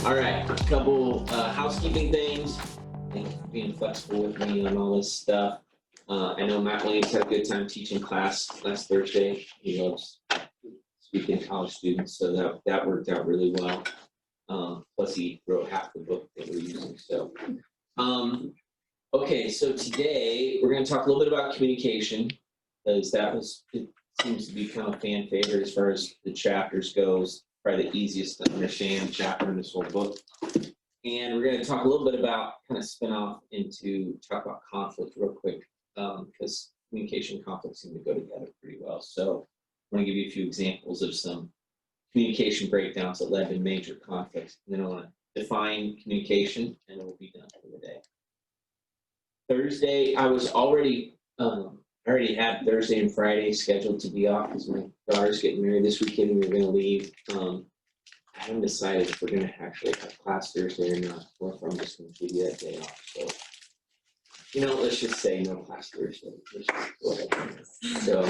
All right, a couple housekeeping things. Thank you for being flexible with me on all this stuff. I know Matt Williams had a good time teaching class last Thursday. He loves speaking to college students, so that worked out really well. Plus, he wrote half the book that we're using. So, okay, so today we're going to talk a little bit about communication, because it seems to be kind of fan favorite as far as the chapters goes. Probably the easiest to understand chapter in this whole book. And we're going to talk a little bit about, kind of spin off into talk about conflict real quick, because communication and conflict seem to go together pretty well. So I'm going to give you a few examples of some communication breakdowns that led to major conflicts. And then I want to define communication, and we'll be done for the day. Thursday, I already had Thursday and Friday scheduled to be off because my daughter's getting married this weekend and we're going to leave. I haven't decided if we're going to actually have class Thursday or not, or if I'm just going to give you that day off. So, let's just say no class Thursday. Let's just go ahead. So,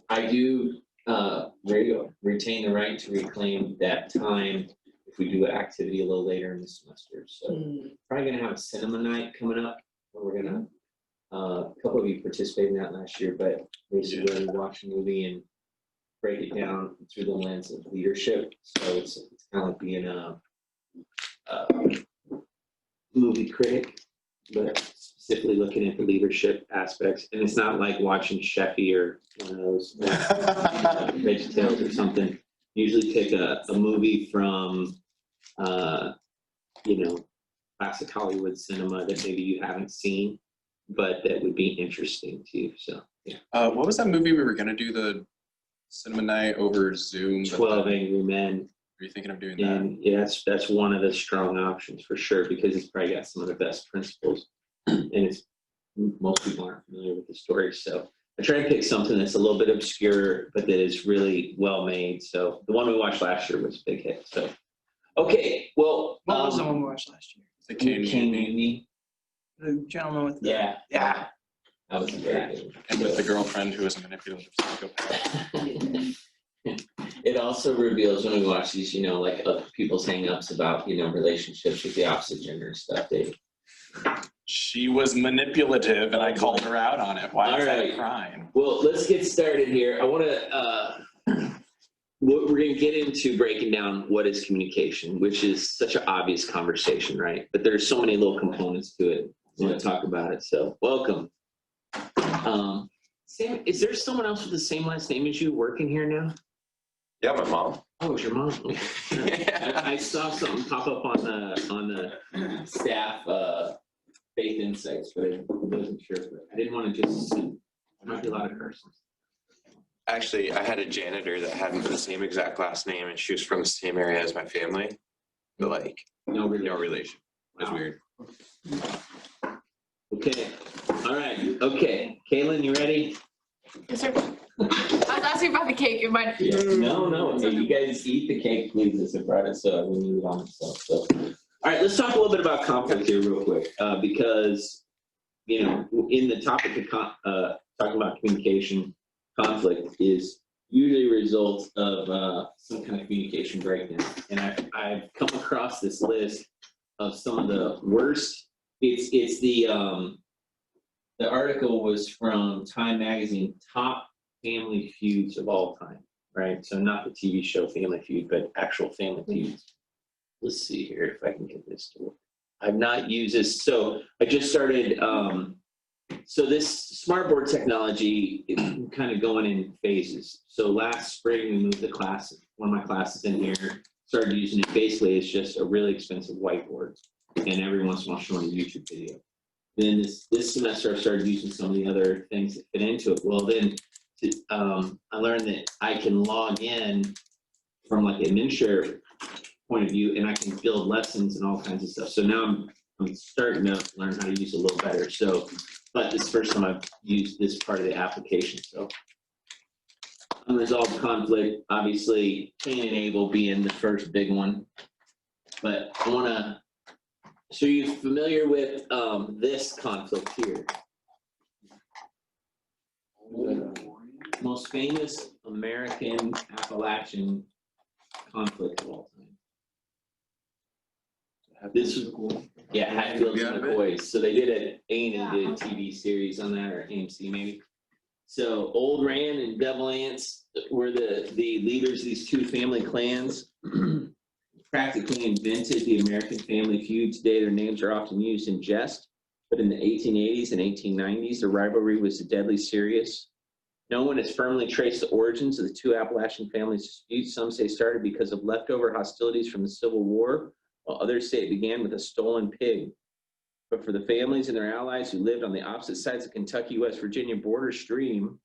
I do retain the right to reclaim that time if we do an activity a little later in the semester. So, probably going to have a cinema night coming up where we're going to. A couple of you participated in that last year, but basically we watch a movie and break it down through the lens of leadership. So it's kind of like being a movie critic, but specifically looking at the leadership aspects. And it's not like watching Sheffy or one of those Veggie Tales or something. Usually pick a movie from, classic Hollywood cinema that maybe you haven't seen, but that would be interesting to you. So, yeah. What was that movie we were going to do the cinema night over Zoom? 12 Angry Men. Are you thinking of doing and that? Yeah, that's one of the strong options for sure, because it's probably got some of the best principles. And most people aren't familiar with the story. So I try to pick something that's a little bit obscure, but that is really well made. So the one we watched last year was a big hit. So, okay, well. What was the one we watched last year? The King Mutiny. The gentleman with the... Yeah. Yeah. That was great. And with the girlfriend who was a manipulative psychopath. It also reveals when we watch these, like people's hang-ups about, relationships with the opposite gender and stuff. She was manipulative, and I called her out on it. Why is that a crime? Well, let's get started here. I want to, we're going to get into breaking down what is communication, which is such an obvious conversation, right? But there's so many little components to it. I want to talk about it. So, welcome. Sam, is there someone else with the same last name as you working here now? Yeah, my mom. Oh, it's your mom. I saw something pop up on the staff Faith Insights, but I wasn't sure. But I didn't want to just assume. There might be a lot of persons. Actually, I had a janitor that had the same exact last name, and she was from the same area as my family, but no relation. It's Wow. weird. Okay. All right. Okay. Kaylin, you ready? Yes, sir. I was asking about the cake. You might. Yeah. No. Hey, you guys eat the cake, please. As I brought it, so I wouldn't eat it on myself. So, all right. Let's talk a little bit about conflict here, real quick, because in the topic of talking about communication, conflict is usually a result of some kind of communication breakdown. And I've come across this list of some of the worst. It's the article was from Time Magazine, top family feuds of all time, right? So not the TV show Family Feud, but actual family feuds. Let's see here if I can get this to work. I've not used this. So I just started, so this smartboard technology is kind of going in phases. So last spring we moved the class, one of my classes in here, started using it. Basically it's just a really expensive whiteboard. And every once in a while showing a YouTube video. Then this semester I started using some of the other things that fit into it. Well, then I learned that I can log in from like an administrator point of view, and I can build lessons and all kinds of stuff. So now I'm starting to learn how to use it a little better. So, but this is the first time I've used this part of the application. So unresolved conflict, obviously Cain and Abel being the first big one. But I want to. So you're familiar with this conflict here? Most famous American Appalachian conflict of all time. This was cool. Yeah, Hatfields and McCoys. So they did an A&E did a TV series on that, or AMC maybe. So Old Rand and Devil Ants were the leaders of these two family clans. Practically invented the American family feud. Today, their names are often used in jest, but in the 1880s and 1890s, the rivalry was deadly serious. No one has firmly traced the origins of the two Appalachian families' disputes. Some say started because of leftover hostilities from the Civil War, while others say it began with a stolen pig. But for the families and their allies who lived on the opposite sides of Kentucky-West Virginia border stream,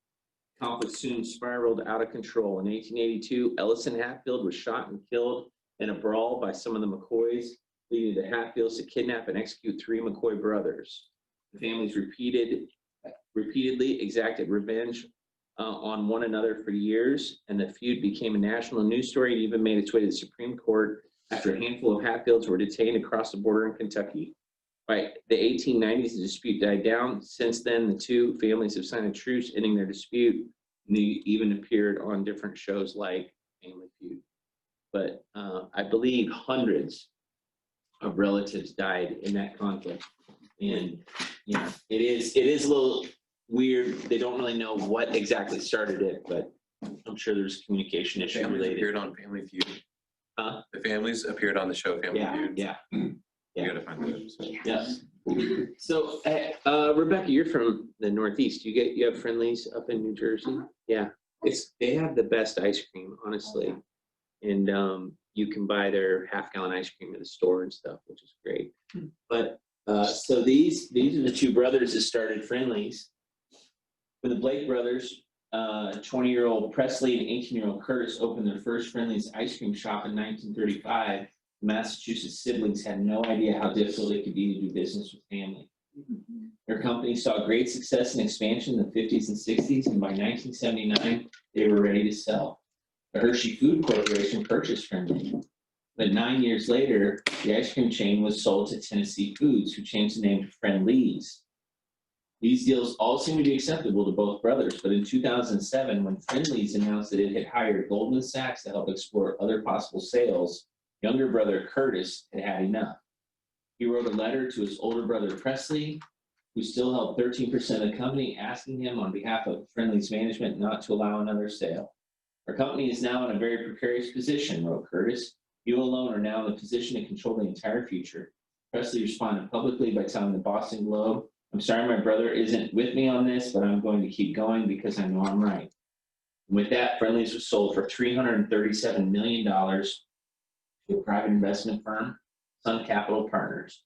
conflict soon spiraled out of control. In 1882, Ellison Hatfield was shot and killed in a brawl by some of the McCoys, leading the Hatfields to kidnap and execute 3 McCoy brothers. The families repeatedly exacted revenge on one another for years, and the feud became a national news story and even made its way to the Supreme Court after a handful of Hatfields were detained across the border in Kentucky. By the 1890s, the dispute died down. Since then, the two families have signed a truce, ending their dispute, and they even appeared on different shows like Family Feud. But I believe hundreds of relatives died in that conflict. And you know, it is a little weird. They don't really know what exactly started it, but I'm sure there's communication issue Families related. appeared on Family Feud. Huh? The families appeared on the show Family Feud. Yeah. You gotta find the episode. Yes. So, Rebecca, you're from the Northeast. You have friendlies up in New Jersey? Yeah. They have the best ice cream, honestly. And you can buy their half-gallon ice cream at the store and stuff, which is great. But so these are the two brothers that started Friendlies. When the Blake brothers, 20-year-old Presley and 18-year-old Curtis opened their first Friendlies ice cream shop in 1935, the Massachusetts siblings had no idea how difficult it could be to do business with family. Their company saw great success and expansion in the 50s and 60s, and by 1979, they were ready to sell. The Hershey Food Corporation purchased Friendly, but 9 years later, the ice cream chain was sold to Tennessee Foods, who changed the name to Friendly's. These deals all seemed to be acceptable to both brothers, but in 2007, when Friendly's announced that it had hired Goldman Sachs to help explore other possible sales, younger brother Curtis had had enough. He wrote a letter to his older brother Presley, who still held 13% of the company, asking him on behalf of Friendly's management not to allow another sale. Our company is now in a very precarious position, wrote Curtis. You alone are now in the position to control the entire future. Presley responded publicly by telling the Boston Globe, I'm sorry my brother isn't with me on this, but I'm going to keep going because I know I'm right. And with that, Friendly's was sold for $337 million to a private investment firm, Sun Capital Partners.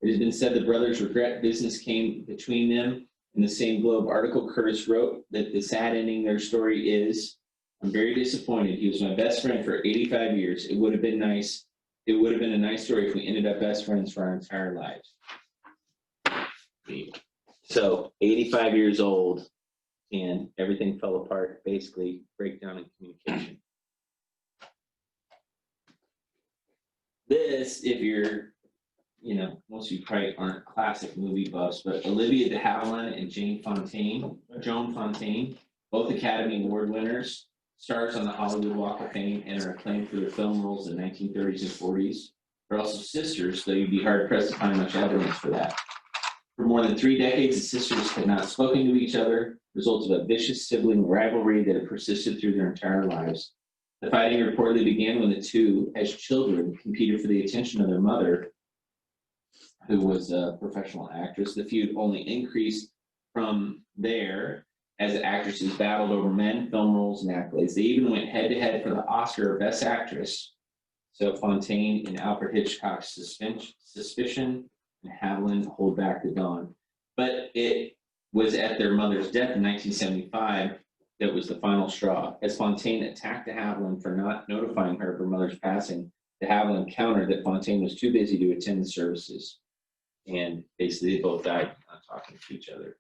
It has been said the brothers regret business came between them. In the same Globe article, Curtis wrote that the sad ending of their story is, I'm very disappointed. He was my best friend for 85 years. It would have been nice. It would have been a nice story if we ended up best friends for our entire lives. So 85 years old and everything fell apart, basically breakdown in communication. This, if you're, most of you probably aren't classic movie buffs, but Olivia de Havilland and Joan Fontaine, both Academy Award winners, stars on the Hollywood Walk of Fame and are acclaimed for their film roles in the 1930s and 40s. They're also sisters, though you'd be hard-pressed to find much evidence for that. For more than 3 decades, the sisters had not spoken to each other, results of a vicious sibling rivalry that had persisted through their entire lives. The fighting reportedly began when the two, as children, competed for the attention of their mother, who was a professional actress. The feud only increased from there as the actresses battled over men, film roles, and accolades. They even went head-to-head for the Oscar of Best Actress. So Fontaine and Alfred Hitchcock's Suspicion and Havilland Hold Back the Dawn. But it was at their mother's death in 1975 that was the final straw. As Fontaine attacked de Havilland for not notifying her of her mother's passing, de Havilland countered that Fontaine was too busy to attend the services. And basically, they both died not talking to each other.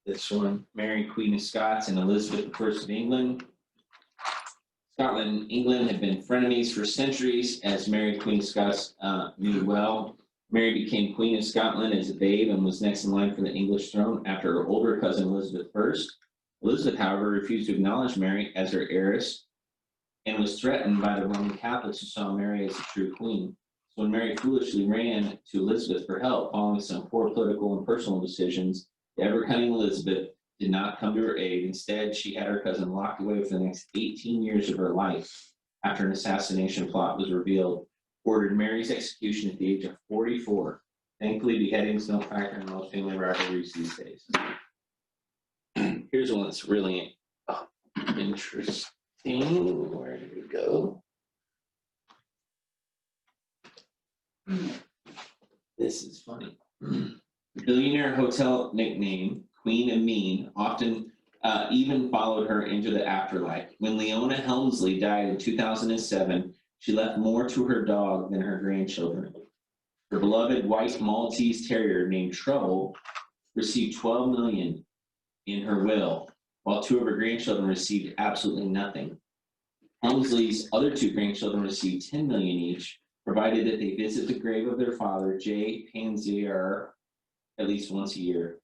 This one, Mary, Queen of Scots, and Elizabeth I of England. Scotland and England had been frenemies for centuries, as Mary, Queen of Scots, knew well. Mary became Queen of Scotland as a babe and was next in line for the English throne after her older cousin Elizabeth I. Elizabeth, however, refused to acknowledge Mary as her heiress. and was threatened by the Roman Catholics who saw Mary as a true queen. So when Mary foolishly ran to Elizabeth for help following some poor political and personal decisions, the ever-cunning Elizabeth did not come to her aid. Instead, she had her cousin locked away for the next 18 years of her life after an assassination plot was revealed, ordered Mary's execution at the age of 44. Thankfully, beheadings don't factor in most family rivalries these days. Here's one that's really interesting. Where did we go? This is funny. Billionaire hotel nickname, Queen of Mean, often even followed her into the afterlife. When Leona Helmsley died in 2007, she left more to her dog than her grandchildren. Her beloved white Maltese terrier named Trouble received $12 million in her will, while two of her grandchildren received absolutely nothing. Helmsley's other two grandchildren received $10 million each, provided that they visit the grave of their father, J. Panzier, at least once a year.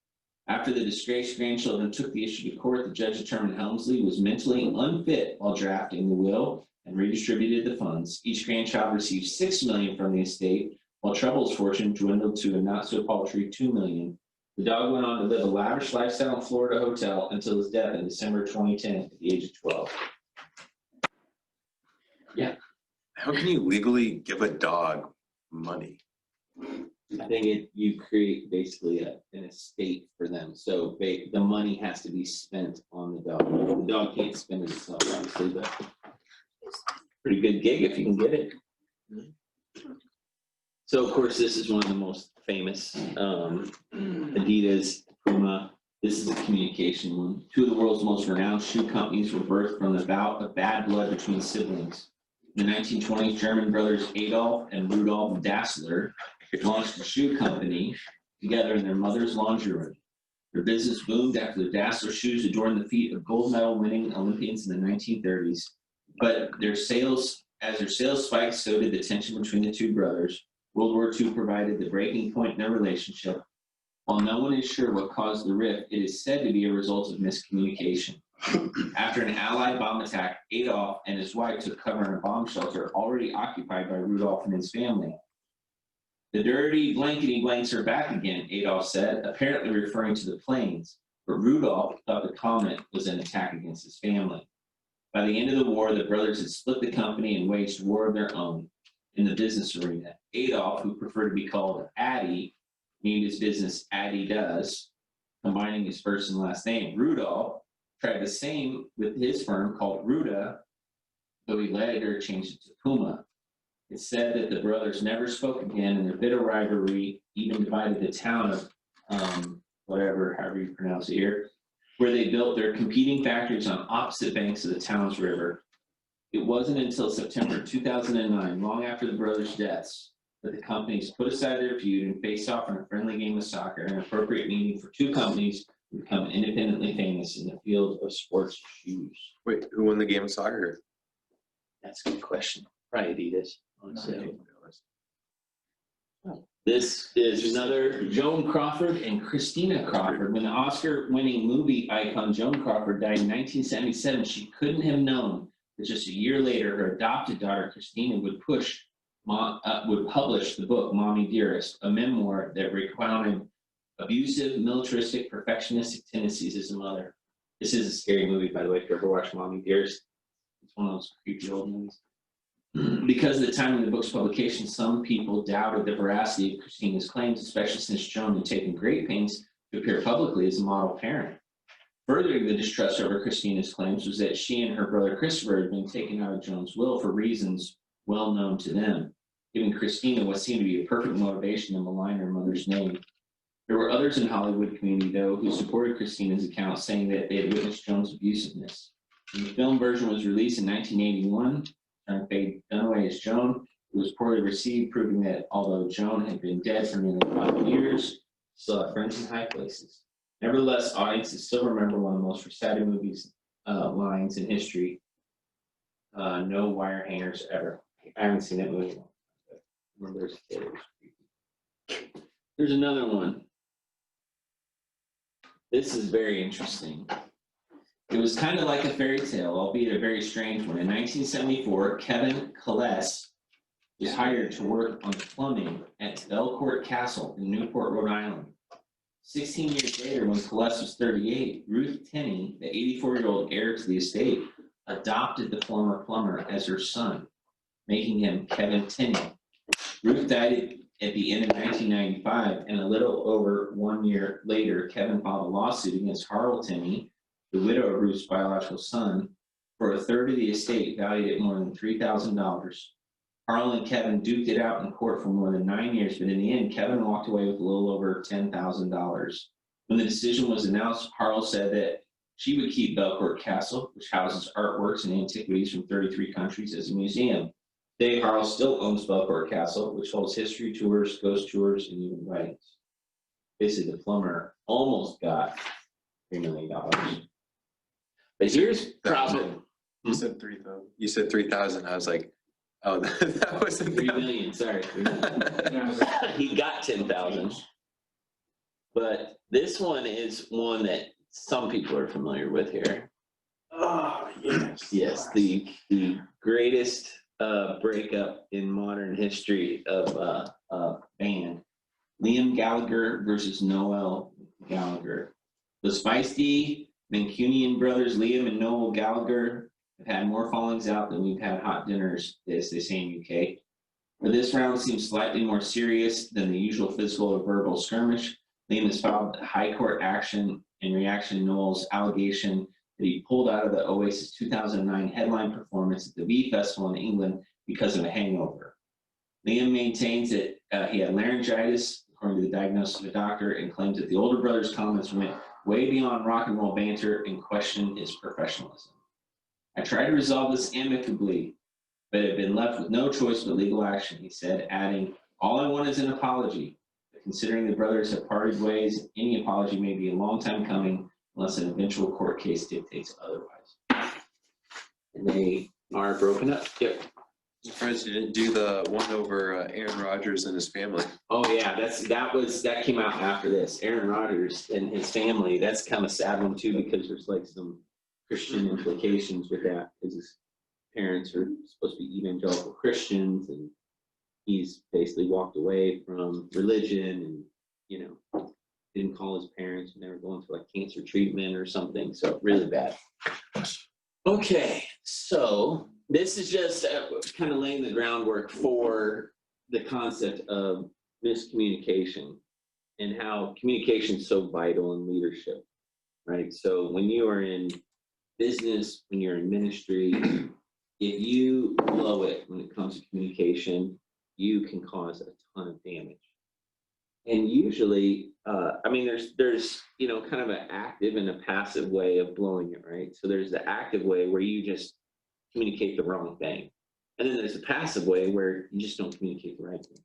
After the disgraced grandchildren took the issue to court, the judge determined Helmsley was mentally unfit while drafting the will and redistributed the funds. Each grandchild received $6 million from the estate, while Trouble's fortune dwindled to a not-so-paltry $2 million. The dog went on to live a lavish lifestyle in a Florida hotel until his death in December 2010 at the age of 12. How can you legally give a dog money? I think you create basically an estate for them. So the money has to be spent on the dog. The dog can't spend it itself, obviously, but pretty good gig if you can get it. So, of course, this is one of the most famous Adidas, Puma. This is a communication one. Two of the world's most renowned shoe companies were birthed from the bout of bad blood between siblings. In the 1920s, German brothers Adolf and Rudolf Dassler launched a shoe company together in their mother's laundry room. Their business boomed after the Dassler shoes adorned the feet of gold medal winning Olympians in the 1930s. But as their sales spiked, so did the tension between the two brothers. World War II provided the breaking point in their relationship. While no one is sure what caused the rift, it is said to be a result of miscommunication. After an Allied bomb attack, Adolf and his wife took cover in a bomb shelter already occupied by Rudolf and his family. The dirty blankety blanks are back again, Adolf said, apparently referring to the planes, but Rudolf thought the comment was an attack against his family. By the end of the war, the brothers had split the company and waged war of their own in the business arena. Adolf, who preferred to be called Addy, named his business Addy Does, combining his first and last name. Rudolf tried the same with his firm called Ruda, though he later changed it to Puma. It's said that the brothers never spoke again, and their bitter rivalry even divided the town of however you pronounce it here, where they built their competing factories on opposite banks of the town's river. It wasn't until September 2009, long after the brothers' deaths, that the companies put aside their feud and faced off in a friendly game of soccer, an appropriate meeting for two companies to become independently famous in the field of sports shoes. Wait, who won the game of soccer? That's a good question. Probably Adidas. This is another Joan Crawford and Christina Crawford. When the Oscar-winning movie icon Joan Crawford died in 1977, she couldn't have known that just a year later, her adopted daughter Christina would publish the book Mommy Dearest, a memoir that recounted abusive, militaristic, perfectionistic tendencies as a mother. This is a scary movie, by the way, if you ever watched Mommy Dearest. It's one of those creepy old movies. Because of the time of the book's publication, some people doubted the veracity of Christina's claims, especially since Joan had taken great pains to appear publicly as a model parent. Furthering the distrust over Christina's claims was that she and her brother Christopher had been taken out of Joan's will for reasons well known to them, giving Christina what seemed to be a perfect motivation to malign her mother's name. There were others in the Hollywood community, though, who supported Christina's account, saying that they had witnessed Joan's abusiveness. When the film version was released in 1981, Faye Dunaway as Joan, it was poorly received, proving that although Joan had been dead for nearly 5 years, she still had friends in high places. Nevertheless, audiences still remember one of the most recited movies lines in history. No wire hangers ever. I haven't seen that movie. I remember as a kid, it was creepy. There's another one. This is very interesting. It was kind of like a fairy tale, albeit a very strange one. In 1974, Kevin Calles was hired to work on plumbing at Belcourt Castle in Newport, Rhode Island. 16 years later, when Calles was 38, Ruth Tenney, the 84-year-old heir to the estate, adopted the former plumber as her son, making him Kevin Tenney. Ruth died at the end of 1995, and a little over 1 year later, Kevin filed a lawsuit against Harl Tenney, the widow of Ruth's biological son, for a third of the estate valued at more than $3,000. Harl and Kevin duked it out in court for more than 9 years, but in the end, Kevin walked away with a little over $10,000. When the decision was announced, Harl said that she would keep Belcourt Castle, which houses artworks and antiquities from 33 countries, as a museum. Today, Harl still owns Belcourt Castle, which holds history tours, ghost tours, and even weddings. Basically, the plumber almost got $3 million. But here's the problem. You said 3,000. You said 3,000. I was like, oh, that wasn't 3 million, sorry. 3 million. He got 10,000. But this one is one that some people are familiar with here. Oh, yes. Yes, the greatest breakup in modern history of a band. Liam Gallagher versus Noel Gallagher. The feisty Mancunian brothers Liam and Noel Gallagher have had more fallings out than we've had hot dinners, as they say in UK. But this round seems slightly more serious than the usual physical or verbal skirmish. Liam has filed high court action in reaction to Noel's allegation that he pulled out of the Oasis 2009 headline performance at the V Festival in England because of a hangover. Liam maintains that he had laryngitis, according to the diagnosis of a doctor, and claims that the older brother's comments went way beyond rock and roll banter and questioned his professionalism. I tried to resolve this amicably, but have been left with no choice but legal action, he said, adding, all I want is an apology. But considering the brothers have parted ways, any apology may be a long time coming unless an eventual court case dictates otherwise. And they are broken up. Yep. I'm surprised you didn't do the one over Aaron Rodgers and his family. Oh yeah, that came out after this. Aaron Rodgers and his family. That's kind of a sad one too, because there's like some Christian implications with that, because his parents are supposed to be evangelical Christians, and he's basically walked away from religion, and didn't call his parents when they were going through like cancer treatment or something. So really bad. Okay, so this is just kind of laying the groundwork for the concept of miscommunication and how communication is so vital in leadership, right? So when you are in business, when you're in ministry, if you blow it when it comes to communication, you can cause a ton of damage. And usually, there's kind of an active and a passive way of blowing it, right? So there's the active way where you just communicate the wrong thing. And then there's a passive way where you just don't communicate the right thing.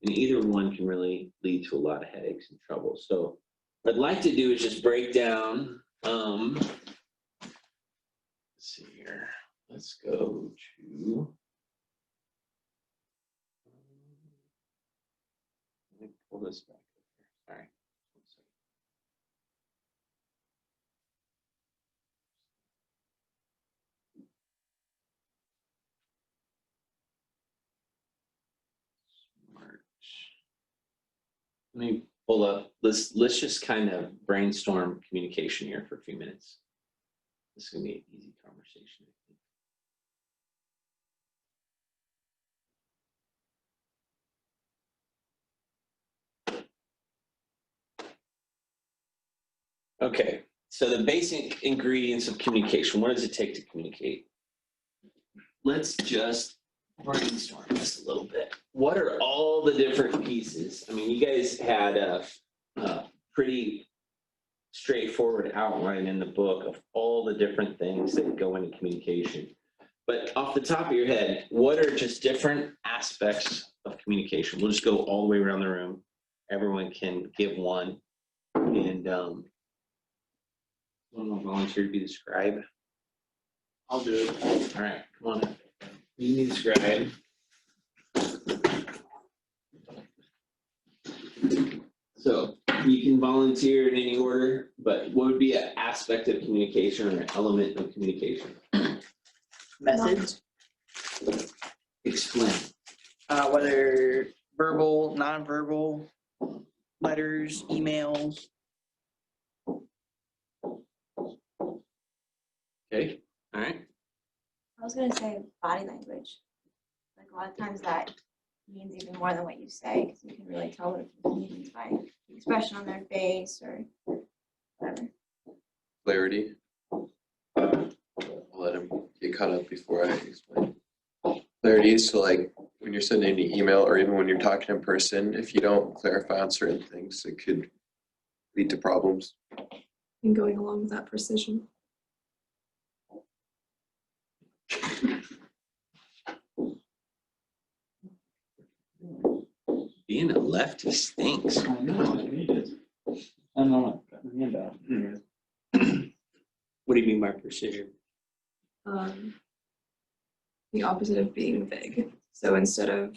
And either one can really lead to a lot of headaches and trouble. So what I'd like to do is just break down, let's see here. Let's go to, let me pull this back up here. Sorry. Let me pull up, let's just kind of brainstorm communication here for a few minutes. This is gonna be an easy conversation, I think. Okay, so the basic ingredients of communication, what does it take to communicate? Let's just brainstorm this a little bit. What are all the different pieces? I mean, you guys had a pretty straightforward outline in the book of all the different things that go into communication. But off the top of your head, what are just different aspects of communication? We'll just go all the way around the room. Everyone can give one. And someone will volunteer to be the scribe. I'll do it. All right, come on up. You need a scribe. So You can volunteer in any order, but what would be an aspect of communication or an element of communication? Methods, Explain. whether verbal, nonverbal, letters, emails. Okay, all right. I was gonna say body language. Like a lot of times that means even more than what you say, because you can really tell what a person means by the expression on their face or whatever. Clarity. I'll let him get caught up before I explain. Clarity, so like when you're sending an email or even when you're talking in person, if you don't clarify on certain things, it could lead to problems. And going along with that precision. Being a leftist stinks. I know, I hate it. I know, got my hand out. What do you mean by precision? The opposite of being vague. So instead of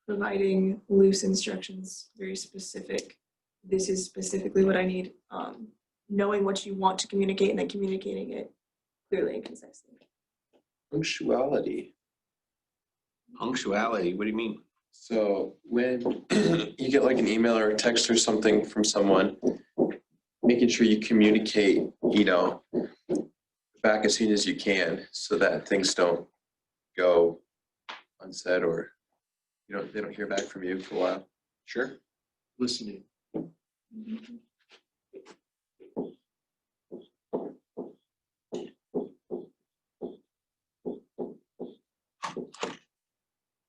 providing loose instructions, very specific, this is specifically what I need, knowing what you want to communicate and then communicating it clearly and concisely. Punctuality. Punctuality, what do you mean? So when you get like an email or a text or something from someone, making sure you communicate, back as soon as you can so that things don't go unsaid or they don't hear back from you for a while. Sure. Listening.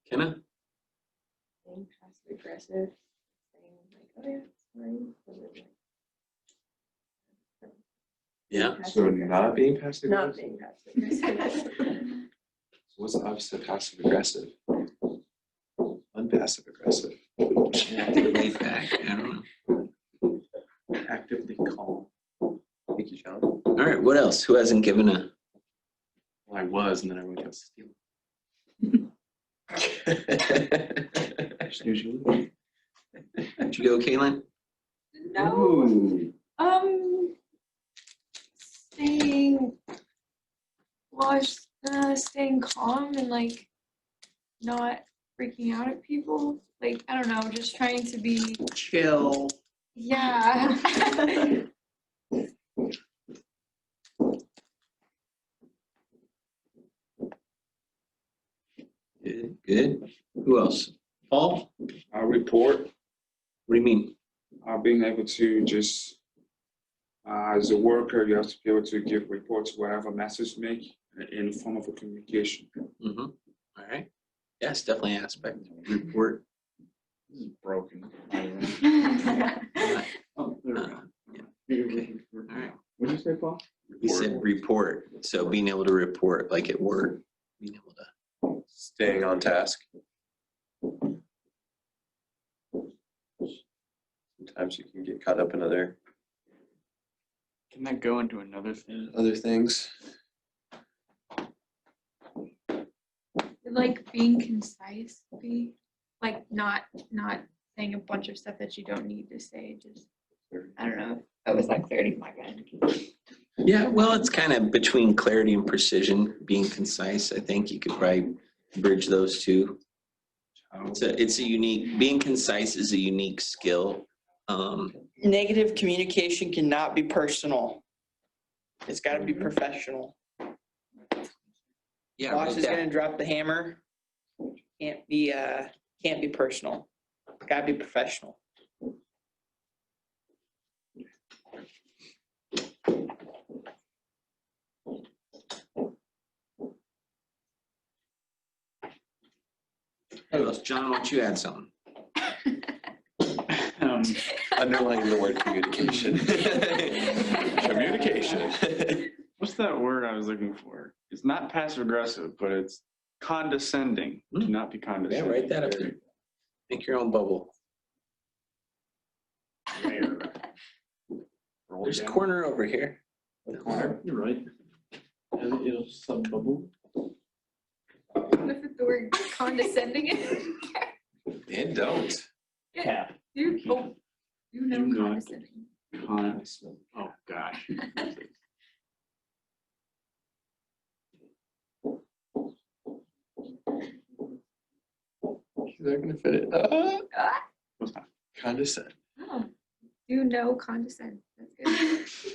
Kenna? Being passive aggressive, saying like, oh yeah, it's fine. Yeah. So not being passive Not aggressive? being passive aggressive. What's the opposite of passive aggressive? Unpassive aggressive. Laid back, I don't know. Actively calm. Thank you, John. All right, what else? Who hasn't given a? Well, I was, and then I went to steal. Usually. Did you go, Caitlin? No. Staying calm and like not freaking out at people. Like, I don't know, just trying to be, Chill. yeah. Good, good. Who else? Paul? Report, What do you mean? being able to just, as a worker, you have to be able to give reports whatever message make in the form of a communication. Mm-hmm. All right. Yes, definitely an aspect. Report. This is broken. Oh, there we go. Okay. All right. What did you say, Paul? He said report. So being able to report, like at work, being able to. Staying on task. Sometimes you can get caught up in other Can that go into another thing? things. Like being concise, be like not saying a bunch of stuff that you don't need to say. Just, I don't know. That was like clarity for my bad. Yeah, well, it's kind of between clarity and precision, being concise. I think you could probably bridge those two. It's a unique, being concise is a unique skill. Negative communication cannot be personal. It's got to be professional. Yeah, Boss write is that. going to drop the hammer. Can't be personal. Got to be professional. Who else? John, why don't you add something? Underlining the word communication. Communication. What's that word I was looking for? It's not passive aggressive, but it's condescending. Do not be Yeah, condescending. write that up there. Make your own bubble. There's a corner over here. You're right. It'll sub bubble. What if the word condescending is? And don't. Yeah. You, oh, You know, Do not. condescending. Oh, gosh. They're gonna fit it. What's that? Condescend. Oh, do know condescend. That's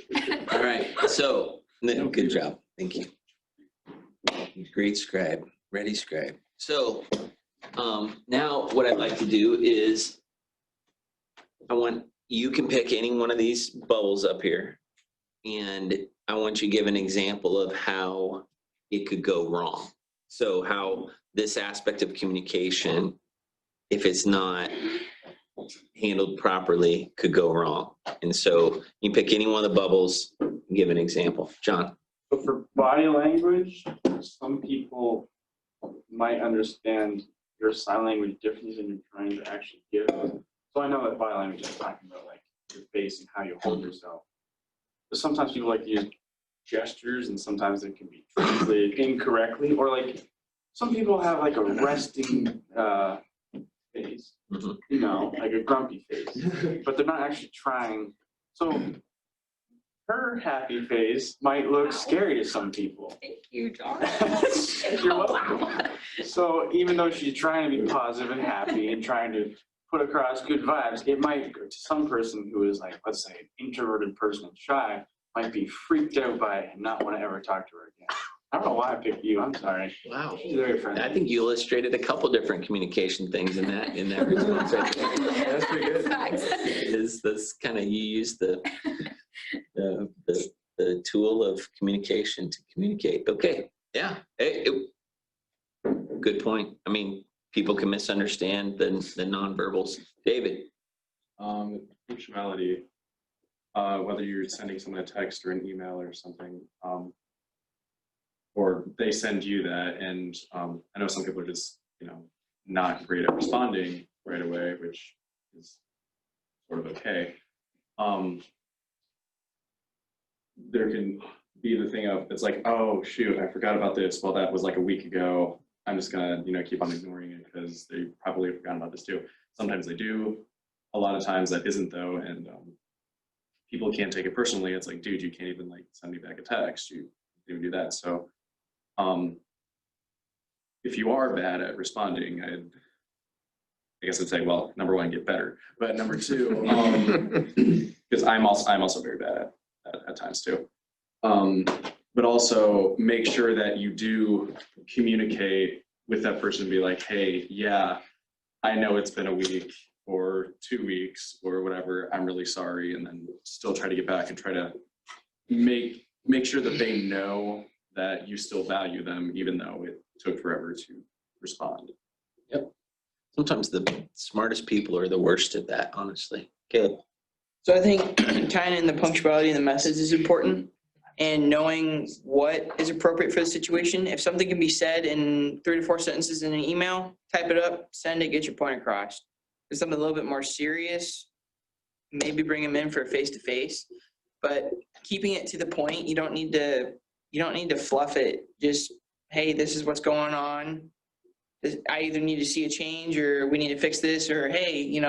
good. All right, so, no, good job, thank you. Great scribe, ready scribe. So, now what I'd like to do is, you can pick any one of these bubbles up here. And I want you to give an example of how it could go wrong. So how this aspect of communication, if it's not handled properly, could go wrong. And so you pick any one of the bubbles, and give an example. John. So for body language, some people might understand your sign language differently than you're trying to actually give. So I know that body language is talking about like your face and how you hold yourself. But sometimes people like to use gestures and sometimes it can be translated incorrectly, or like some people have like a resting face, you know, like a grumpy face, but they're not actually trying. So her happy face might look scary to some people. Thank you, John. You're welcome. So even though she's trying to be positive and happy and trying to put across good vibes, it might, to some person who is like, let's say, an introverted person and shy, might be freaked out by it and not want to ever talk to her again. I don't know why I picked you. I'm sorry. Wow. She's very friendly. I think you illustrated a couple different communication things in that response. Right there. That's pretty good. Is this kind of, you use the tool of communication to communicate. Okay, yeah. Good point. I mean, people can misunderstand the nonverbals. David. Functionality, whether you're sending someone a text or an email or something, or they send you that, and I know some people are just, not great at responding right away, which is sort of okay. There can be the thing of, it's like, oh shoot, I forgot about this. Well, that was like a week ago. I'm just gonna, keep on ignoring it because they probably forgot about this too. Sometimes they do. A lot of times that isn't though, and people can't take it personally. It's like, dude, you can't even like send me back a text. You can't even do that. So, if you are bad at responding, I guess I'd say, well, number one, get better. But number two, because I'm also very bad at times too. But also make sure that you do communicate with that person and be like, hey, yeah, I know it's been a week or 2 weeks or whatever. I'm really sorry. And then still try to get back and try to make sure that they know that you still value them, even though it took forever to respond. Yep. Sometimes the smartest people are the worst at that, honestly. Caleb. So I think tying in the punctuality and the methods is important, and knowing what is appropriate for the situation. If something can be said in 3 to 4 sentences in an email, type it up, send it, get your point across. If something a little bit more serious, maybe bring them in for a face-to-face, but keeping it to the point. You don't need to fluff it. Just, hey, this is what's going on. I either need to see a change, or we need to fix this, or hey,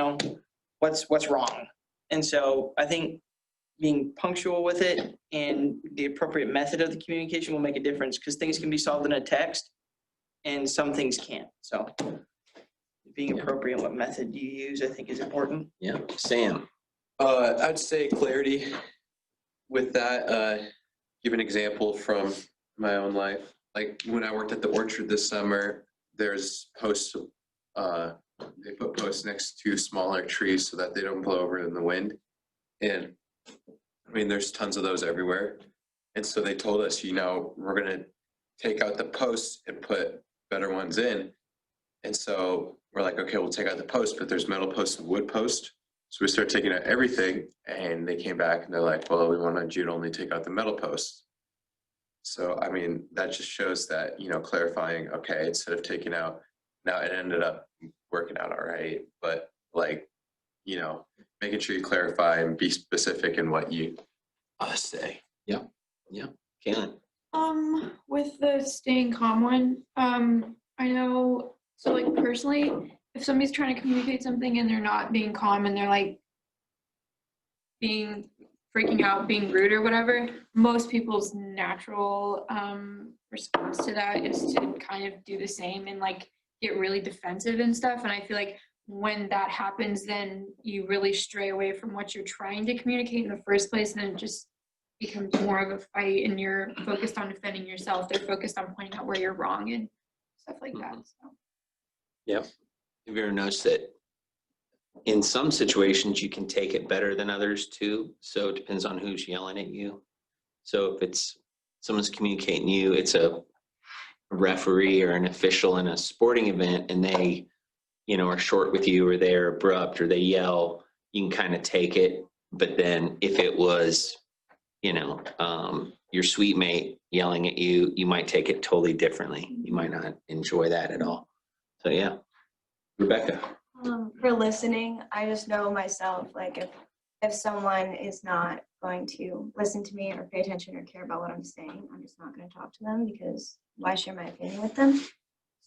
what's wrong? And so I think being punctual with it and the appropriate method of the communication will make a difference, because things can be solved in a text and some things can't. So being appropriate in what method you use, I think, is important. Yeah. Sam. I'd say clarity with that. Give an example from my own life. Like when I worked at the orchard this summer, there's posts, they put posts next to smaller trees so that they don't blow over in the wind. And I mean, there's tons of those everywhere. And so they told us, we're going to take out the posts and put better ones in. And so we're like, okay, we'll take out the post, but there's metal posts and wood posts. So we start taking out everything, and they came back and they're like, well, we wanted you to only take out the metal posts. So, I mean, that just shows that, clarifying, okay, instead of taking out, now it ended up working out all right. But like, making sure you clarify and be specific in what you say. Yeah. Kaylin. With the staying calm one, I know, so like personally, if somebody's trying to communicate something and they're not being calm and they're like freaking out, being rude or whatever, most people's natural response to that is to kind of do the same and like get really defensive and stuff. And I feel like when that happens, then you really stray away from what you're trying to communicate in the first place, and then it just becomes more of a fight and you're focused on defending yourself. They're focused on pointing out where you're wrong and stuff like that. So. Yep. Have you ever noticed that in some situations you can take it better than others too? So it depends on who's yelling at you. So if it's someone's communicating you, it's a referee or an official in a sporting event, and they, you know, are short with you, or they're abrupt, or they yell, you can kind of take it. But then if it was, you know, your sweet mate yelling at you, you might take it totally differently. You might not enjoy that at all. So yeah. Rebecca. For listening, I just know myself, like if someone is not going to listen to me or pay attention or care about what I'm saying, I'm just not going to talk to them, because why share my opinion with them?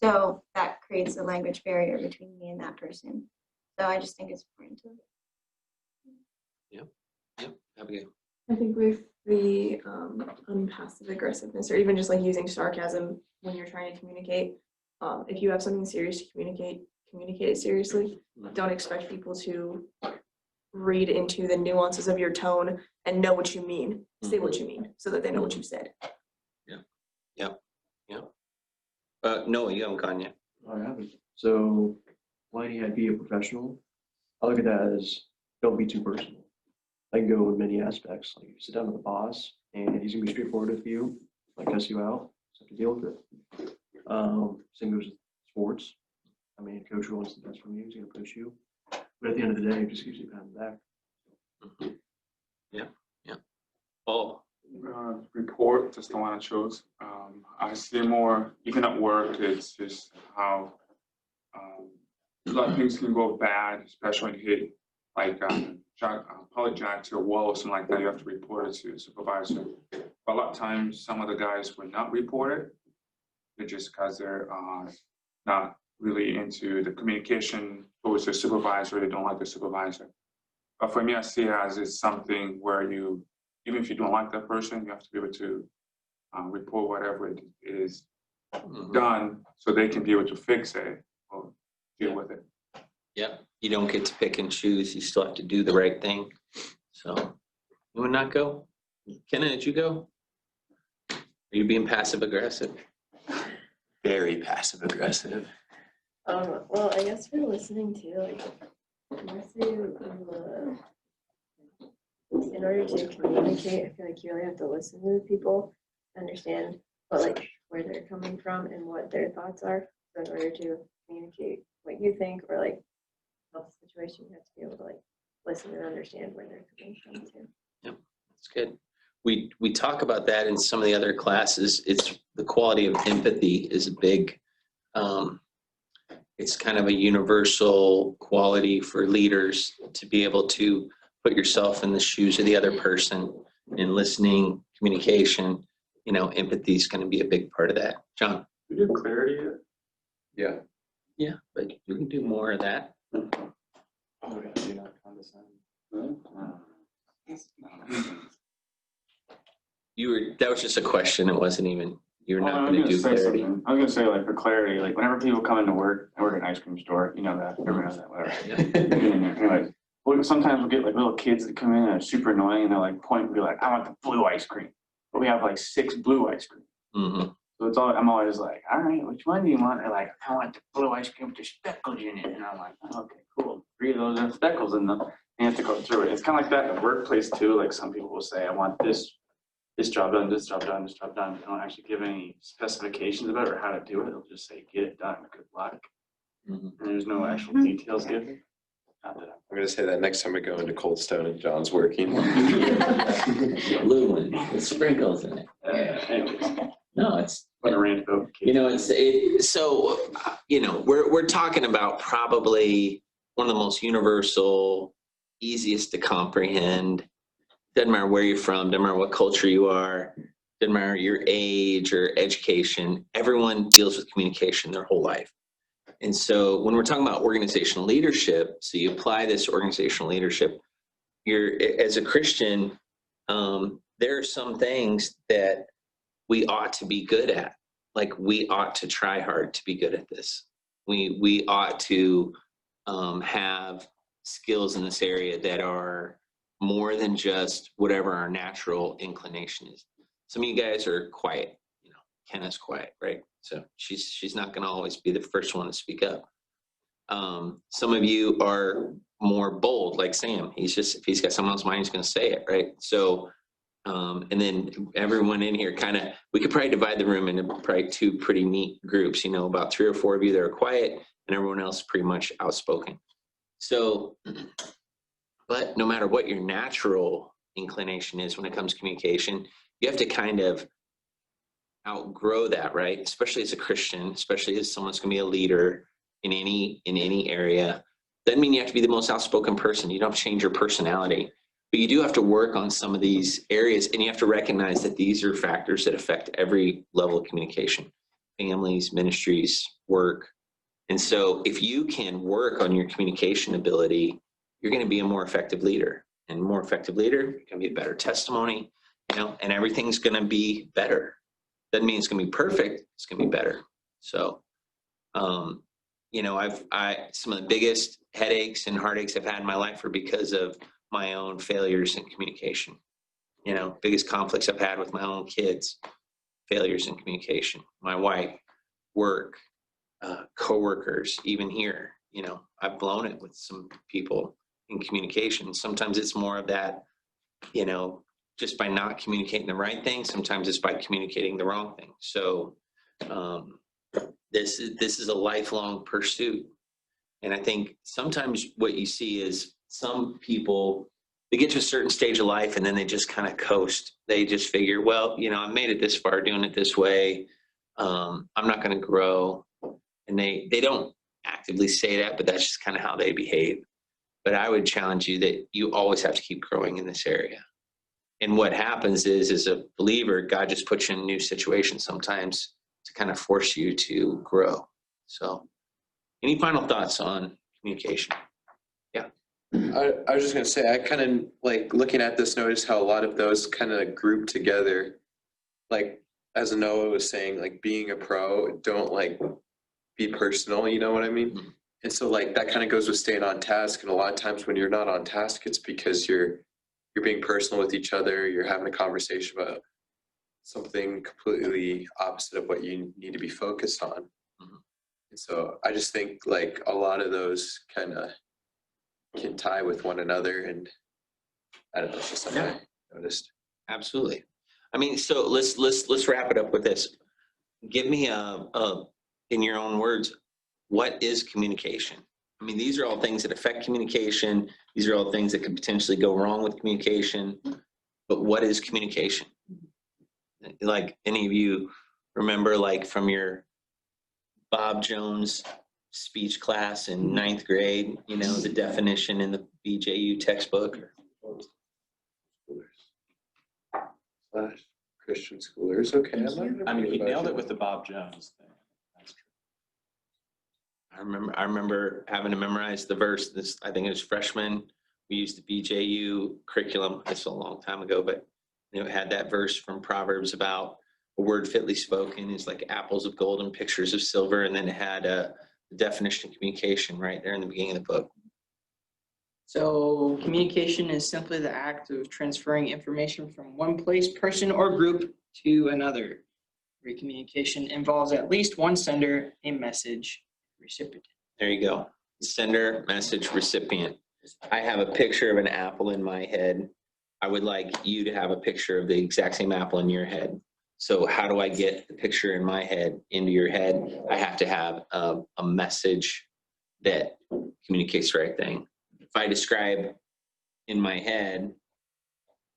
So that creates a language barrier between me and that person. So I just think it's important to. Yep. Abigail. I think with the unpassive aggressiveness, or even just like using sarcasm when you're trying to communicate, if you have something serious to communicate it seriously. Don't expect people to read into the nuances of your tone and know what you mean. Say what you mean so that they know what you said. Noah, you haven't gone yet. I haven't. So, lighting, I'd be a professional. I look at that as don't be too personal. I can go in many aspects. Like you sit down with the boss and he's gonna be straightforward with you, like cuss you out, so have to deal with it. Same goes with sports. I mean, coach who wants the best from you, he's gonna push you. But at the end of the day, it just gives you a pat on the back. Yeah. Oh. Report, just the one I chose. I see more, even at work, it's just how a lot of things can go bad, especially when you hit like probably jack to a wall or something like that. You have to report it to the supervisor. But a lot of times, some of the guys would not report it. They're just because they're not really into the communication towards their supervisor. They don't like the supervisor. But for me, I see it as it's something where you, even if you don't like that person, you have to be able to report whatever it is done, so they can be able to fix it or deal with it. Yep. You don't get to pick and choose. You still have to do the right thing. So, you would not go? Kenna, did you go? Are you being passive aggressive? Very passive aggressive. Well, I guess for listening too, like, in order to communicate, I feel like you really have to listen to the people, understand where they're coming from and what their thoughts are. So in order to communicate what you think or like help the situation, you have to be able to like listen and understand where they're coming from too. Yep, that's good. We talk about that in some of the other classes. It's the quality of empathy is a big, it's kind of a universal quality for leaders to be able to put yourself in the shoes of the other person, and listening, communication, you know, empathy is going to be a big part of that. John? We do clarity yet? Yeah, but you can do more of that. Oh, God, you're not condescending. That was just a question. It wasn't even, you're not I'm going to gonna do say clarity. something. I was gonna say, like, for clarity, like whenever people come into work, I work at an ice cream store, you know that, everyone knows that, whatever. Anyways, sometimes we'll get like little kids that come in and are super annoying, and they're like and be like, I want the blue ice cream. But we have like 6 blue ice cream. Mm-hmm. So it's all, I'm always like, all right, which one do you want? They're like, I want the blue ice cream with the speckles in it. And I'm like, oh, okay, cool. 3 of those have speckles in them. And you have to go through it. It's kind of like that in the workplace too. Like some people will say, I want this job done, this job done, this job done. They don't actually give any specifications about it or how to do it. They'll just say, get it done, good luck. And there's no actual details given. Not that I'm gonna say that next time we go into Cold Stone and John's working. Blue one with sprinkles in it. anyways, No, it's, what a rant about kids. you know, so, you know, we're talking about probably one of the most universal, easiest to comprehend. Doesn't matter where you're from, doesn't matter what culture you are, doesn't matter your age or education, everyone deals with communication their whole life. And so when we're talking about organizational leadership, so you apply this organizational leadership as a Christian, there are some things that we ought to be good at. Like we ought to try hard to be good at this. We ought to have skills in this area that are more than just whatever our natural inclination is. Some of you guys are quiet, you know, Kenna's quiet, right? So she's not going to always be the first one to speak up. Some of you are more bold, like Sam. If he's got someone else's mind, he's going to say it, right? So, and then everyone in here we could probably divide the room into probably two pretty neat groups, you know, about 3 or 4 of you that are quiet and everyone else pretty much outspoken. So, but no matter what your natural inclination is when it comes to communication, you have to kind of outgrow that, right? Especially as a Christian, especially as someone's going to be a leader in any area. Doesn't mean you have to be the most outspoken person. You don't have to change your personality, but you do have to work on some of these areas, and you have to recognize that these are factors that affect every level of communication, families, ministries, work. And so if you can work on your communication ability, you're going to be a more effective leader. And more effective leader, you're going to be a better testimony, you know, and everything's going to be better. Doesn't mean it's going to be perfect. It's going to be better. So, you know, some of the biggest headaches and heartaches I've had in my life are because of my own failures in communication. You know, biggest conflicts I've had with my own kids, failures in communication, my wife, work, coworkers, even here, you know, I've blown it with some people in communication. Sometimes it's more of that, you know, just by not communicating the right thing. Sometimes it's by communicating the wrong thing. So this is a lifelong pursuit. And I think sometimes what you see is some people, they get to a certain stage of life and then they just kind of coast. They just figure, well, you know, I made it this far doing it this way. I'm not going to grow. And they don't actively say that, but that's just kind of how they behave. But I would challenge you that you always have to keep growing in this area. And what happens is, as a believer, God just puts you in new situations sometimes to kind of force you to grow. So any final thoughts on communication? Yeah. I was just gonna say, I kind of like looking at this, notice how a lot of those kind of group together, like as Noah was saying, like being a pro, don't like be personal, you know what I mean? Mm-hmm. And so like that kind of goes with staying on task. And a lot of times when you're not on task, it's because you're being personal with each other. You're having a conversation about something completely opposite of what you need to be focused on. Mm-hmm. And so I just think like a lot of those kind of can tie with one another, and I don't know, it's just something I noticed. Absolutely. I mean, so let's wrap it up with this. Give me in your own words, what is communication? I mean, these are all things that affect communication. These are all things that could potentially go wrong with communication. But what is communication? Like any of you remember, like from your Bob Jones speech class in 9th grade, you know, the definition in the BJU textbook? Christian schoolers, okay. I mean, he nailed it with the Bob Jones thing. That's true. I remember having to memorize the verse. I think it was freshman. We used the BJU curriculum. That's a long time ago, but you know, it had that verse from Proverbs about a word fitly spoken is like apples of gold and pictures of silver. And then it had a definition of communication right there in the beginning of the book. So communication is simply the act of transferring information from one place, person, or group to another. Every communication involves at least one sender, a message, recipient. There you go. Sender, message, recipient. I have a picture of an apple in my head. I would like you to have a picture of the exact same apple in your head. So how do I get the picture in my head into your head? I have to have a message that communicates the right thing. If I describe in my head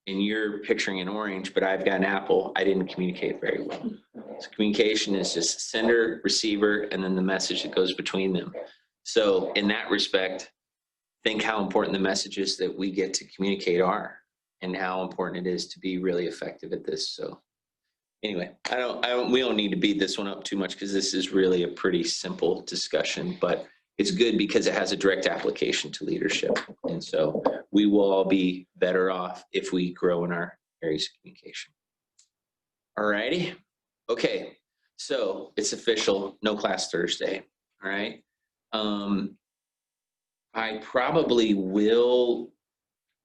and you're picturing an orange, but I've got an apple, I didn't communicate very well. So communication is just sender, receiver, and then the message that goes between them. So in that respect, think how important the messages that we get to communicate are and how important it is to be really effective at this. So anyway, we don't need to beat this one up too much because this is really a pretty simple discussion, but it's good because it has a direct application to leadership. And so we will all be better off if we grow in our areas of communication. All righty. Okay. So it's official, no class Thursday. All right. I probably will,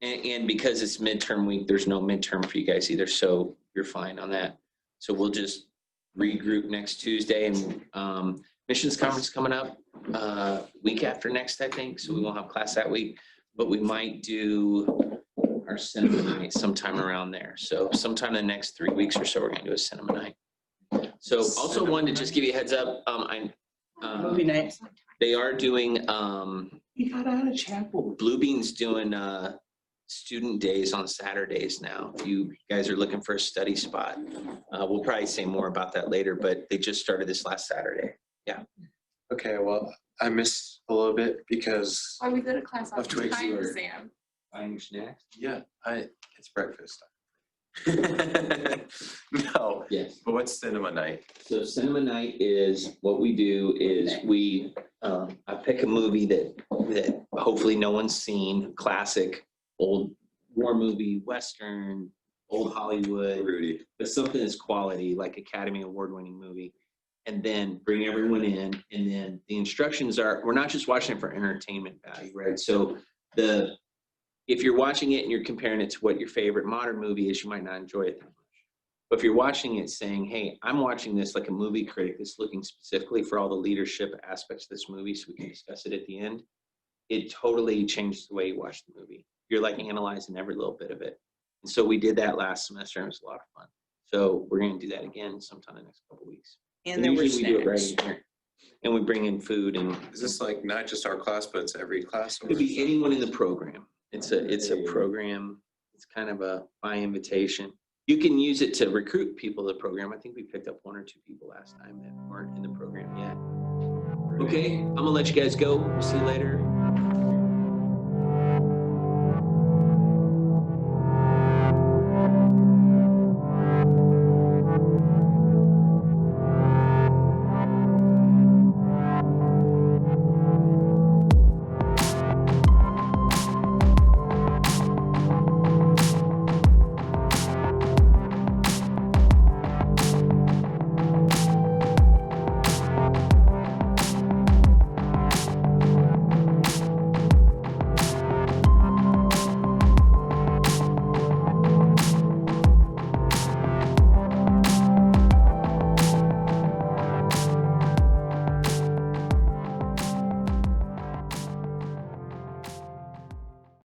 and because it's midterm week, there's no midterm for you guys either. So you're fine on that. So we'll just regroup next Tuesday, and missions conference coming up week after next, I think. So we won't have class that week, but we might do our cinema night sometime around there. So sometime in the next 3 weeks or so, we're gonna do a cinema night. So also wanted to just give you a heads up. Movie night. They are doing, We got out of chapel. Blue Bean's doing student days on Saturdays now. If you guys are looking for a study spot, we'll probably say more about that later, but they just started this last Saturday. Okay, well, I missed a little bit because, Why we go to class all Of the Twix time, or- Sam? Buying snacks? yeah, it's breakfast. Yes. No, but what's cinema night? So cinema night is, what we do is I pick a movie that hopefully no one's seen, classic, old war movie, Western, old Hollywood, Rudy. but something that's quality, like Academy Award winning movie. And then bring everyone in, and then the instructions are, we're not just watching it for entertainment value, right? So if you're watching it and you're comparing it to what your favorite modern movie is, you might not enjoy it that much. But if you're watching it saying, hey, I'm watching this like a movie critic that's looking specifically for all the leadership aspects of this movie so we can discuss it at the end, it totally changes the way you watch the movie. You're like analyzing every little bit of it. And so we did that last semester, and it was a lot of fun. So we're gonna do that again sometime in the next couple of weeks. And there were usually we do it right snacks. in here. And we bring in food, and Is this like not just our class, but it's every class? it could be anyone in the program. It's a program. It's kind of a by invitation. You can use it to recruit people to the program. I think we picked up 1 or 2 people last time that weren't in the program yet. Okay, I'm gonna let you guys go. We'll see you later.